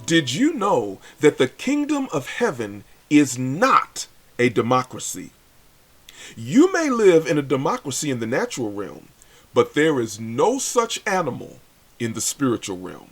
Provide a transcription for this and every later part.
Did you know that the kingdom of heaven is not a democracy? You may live in a democracy in the natural realm, but there is no such animal in the spiritual realm.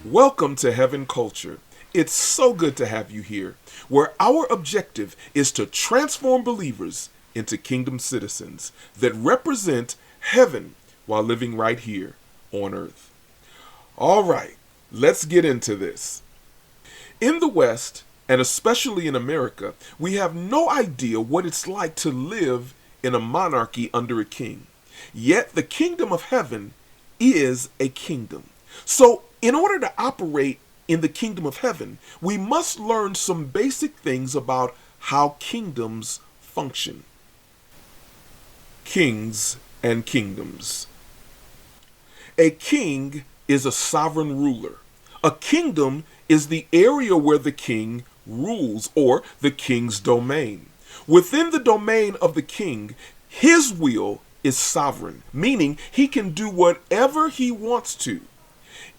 Welcome to heavenCulture. It's so good to have you here, where our objective is to transform believers into kingdom citizens that represent heaven while living right here on earth. All right, let's get into this. In the West, and especially in America, we have no idea what it's like to live in a monarchy under a king. Yet the kingdom of heaven is a kingdom. So in order to operate in the kingdom of heaven, we must learn some basic things about how kingdoms function. Kings and kingdoms. A king is a sovereign ruler. A kingdom is the area where the king rules, or the king's domain. Within the domain of the king, his will is sovereign, meaning he can do whatever he wants to.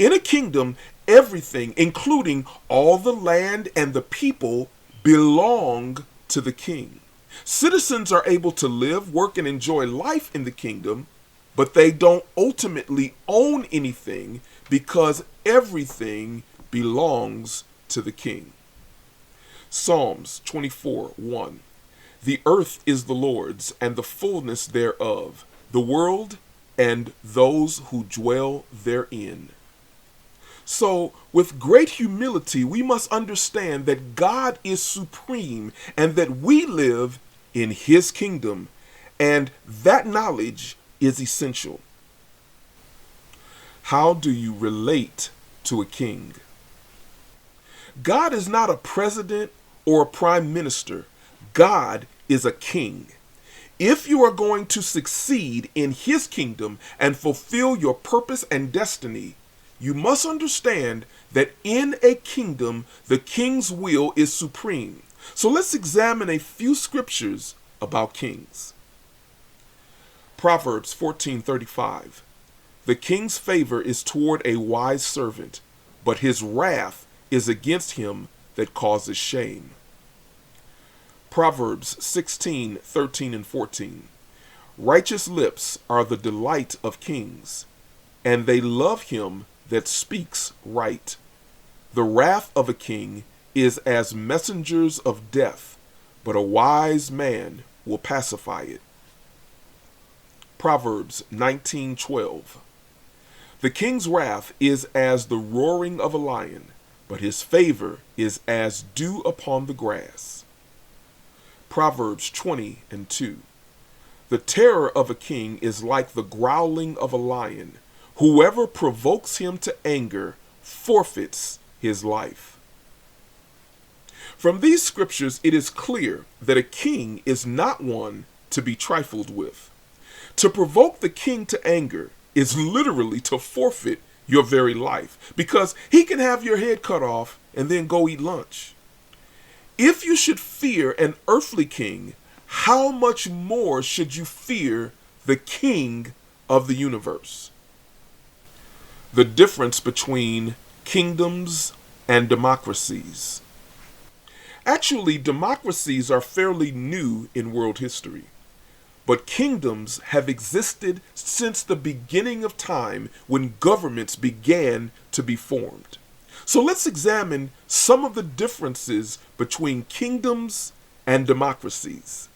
In a kingdom, everything, including all the land and the people, belong to the king. Citizens are able to live, work, and enjoy life in the kingdom, but they don't ultimately own anything because everything belongs to the king. Psalms 24:1. The earth is the Lord's, and the fullness thereof, the world and those who dwell therein. So, with great humility, we must understand that God is supreme and that we live in His kingdom, and that knowledge is essential. How do you relate to a king? God is not a president or a prime minister. God is a king. If you are going to succeed in His kingdom and fulfill your purpose and destiny, you must understand that in a kingdom, the king's will is supreme. So let's examine a few scriptures about kings. Proverbs 14:35. The king's favor is toward a wise servant, but his wrath is against him that causes shame. Proverbs 16:13 and 14. Righteous lips are the delight of kings, and they love him that speaks right. The wrath of a king is as messengers of death, but a wise man will pacify it. Proverbs 19:12. The king's wrath is as the roaring of a lion, but his favor is as dew upon the grass. Proverbs 20:2. The terror of a king is like the growling of a lion. Whoever provokes him to anger forfeits his life. From these scriptures, it is clear that a king is not one to be trifled with. To provoke the king to anger is literally to forfeit your very life, because he can have your head cut off and then go eat lunch. If you should fear an earthly king, how much more should you fear the King of the universe? The difference between kingdoms and democracies. Actually, democracies are fairly new in world history, but kingdoms have existed since the beginning of time when governments began to be formed. So let's examine some of the differences between kingdoms and democracies.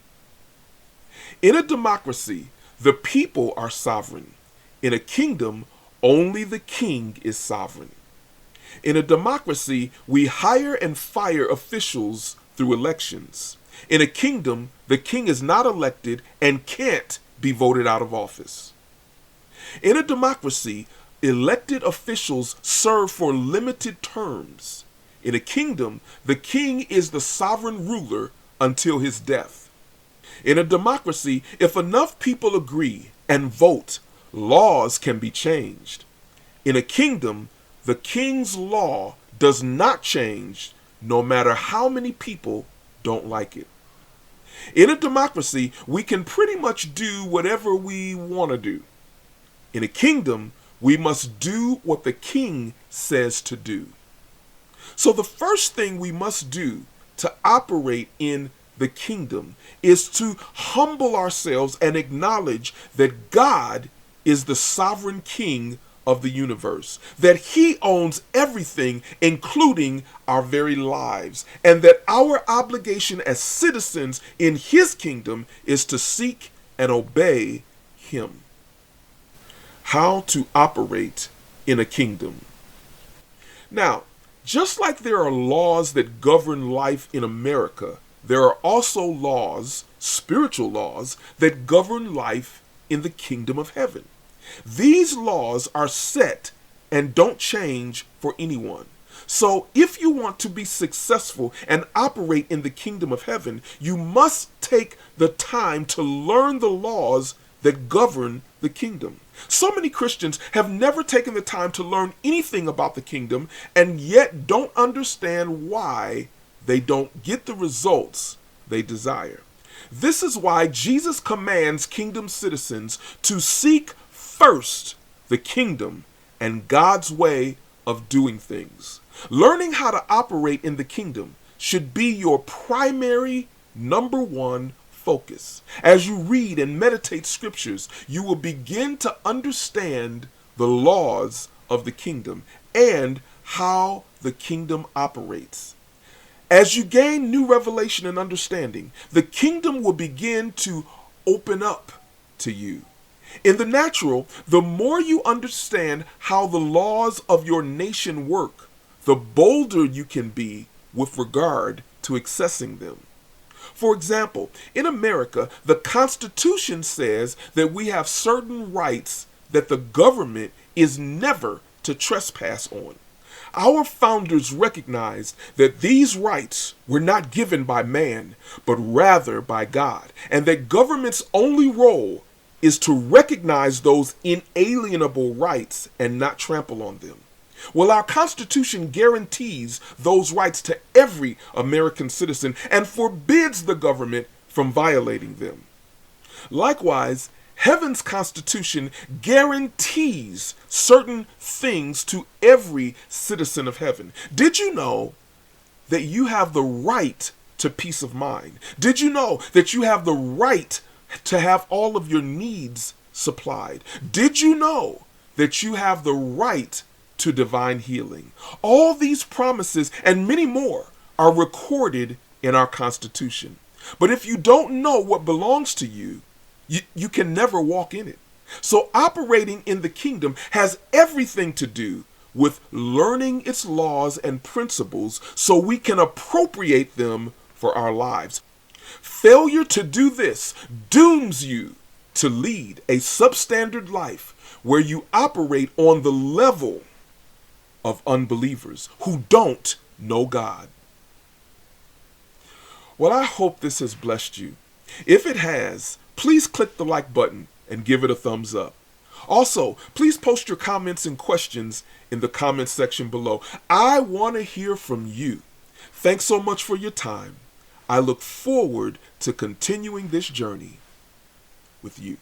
In a democracy, the people are sovereign. In a kingdom, only the king is sovereign. In a democracy, we hire and fire officials through elections. In a kingdom, the king is not elected and can't be voted out of office. In a democracy, elected officials serve for limited terms. In a kingdom, the king is the sovereign ruler until his death. In a democracy, if enough people agree and vote, laws can be changed. In a kingdom, the king's law does not change no matter how many people don't like it. In a democracy, we can pretty much do whatever we want to do. In a kingdom, we must do what the king says to do. So the first thing we must do to operate in the kingdom is to humble ourselves and acknowledge that God is the sovereign king of the universe, that he owns everything, including our very lives, and that our obligation as citizens in his kingdom is to seek and obey him. How to operate in a kingdom. Now, just like there are laws that govern life in America, there are also laws, spiritual laws, that govern life in the kingdom of heaven. These laws are set and don't change for anyone. So if you want to be successful and operate in the kingdom of heaven, you must take the time to learn the laws that govern the kingdom. So many Christians have never taken the time to learn anything about the kingdom and yet don't understand why they don't get the results they desire. This is why Jesus commands kingdom citizens to seek first the kingdom and God's way of doing things. Learning how to operate in the kingdom should be your primary number one focus. As you read and meditate scriptures, you will begin to understand the laws of the kingdom and how the kingdom operates. As you gain new revelation and understanding, the kingdom will begin to open up to you. In the natural, the more you understand how the laws of your nation work, the bolder you can be with regard to accessing them. For example, in America, the Constitution says that we have certain rights that the government is never to trespass on. Our founders recognized that these rights were not given by man, but rather by God, and that government's only role is to recognize those inalienable rights and not trample on them. Well, our Constitution guarantees those rights to every American citizen and forbids the government from violating them. Likewise, heaven's Constitution guarantees certain things to every citizen of heaven. Did you know that you have the right to peace of mind? Did you know that you have the right to have all of your needs supplied? Did you know that you have the right to divine healing? All these promises and many more are recorded in our Constitution. But if you don't know what belongs to you, you can never walk in it. So operating in the kingdom has everything to do with learning its laws and principles so we can appropriate them for our lives. Failure to do this dooms you to lead a substandard life where you operate on the level of unbelievers who don't know God. Well, I hope this has blessed you. If it has, please click the like button and give it a thumbs up. Also, please post your comments and questions in the comments section below. I want to hear from you. Thanks so much for your time. I look forward to continuing this journey with you.